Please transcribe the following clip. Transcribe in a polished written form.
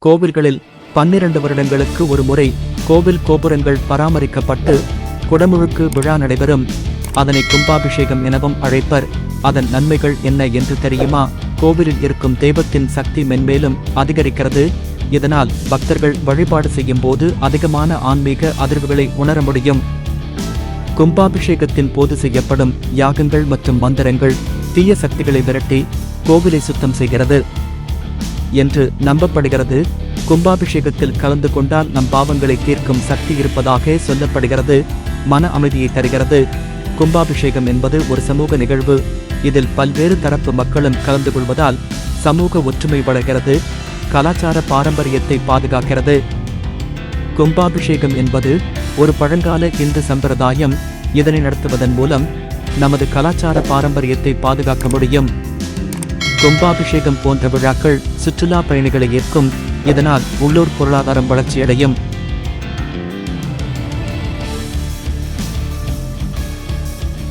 கோவில்களில் 12 வருடங்களுக்கு ஒரு முறை கோவில் கோபுரங்கள் பராமரிக்கப்பட்டு குடமுழுக்கு விழா நடைபெறும். அதனை கும்பாபிஷேகம் எனவும் அழைப்பர். அதன் நன்மைகள் என்ன என்று தெரியுமா? கோவிலில் இருக்கும் தெய்வத்தின் சக்தி மென்மேலும் அதிகரிக்கிறது. இதனால் பக்தர்கள் வழிபாடு செய்யும் போது அதிகமான ஆன்மீக அதிர்வுகளை உணர முடியும். கும்பாபிஷேகத்தின் போது செய்யப்படும் யாகங்கள் மற்றும் மந்திரங்கள் தீய சக்திகளை விரட்டி கோவிலை சுத்தம் செய்கிறது என்று நம்பப்படுகிறது. கும்பாபிஷேகத்தில் கலந்து கொண்டால் நம் பாவங்களை தீர்க்கும் சக்தி இருப்பதாக சொல்லப்படுகிறது. மன அமைதியை தருகிறது. கும்பாபிஷேகம் என்பது ஒரு சமூக நிகழ்வு. இதில் பல்வேறு தரப்பு மக்களும் கலந்து கொள்வதால் சமூக ஒற்றுமை வளர்கிறது. கலாச்சார பாரம்பரியத்தை பாதுகாக்கிறது. கும்பாபிஷேகம் என்பது ஒரு பழங்கால இந்து சம்பிரதாயம். இதனை நடத்துவதன் மூலம் நமது கலாச்சார பாரம்பரியத்தை பாதுகாக்க முடியும். கும்பாபிஷேகம் போன்ற விழாக்கள் சுற்றுலா பயணிகளை ஈர்க்கும். இதனால் உள்ளூர் பொருளாதாரம் வளர்ச்சியடையும்.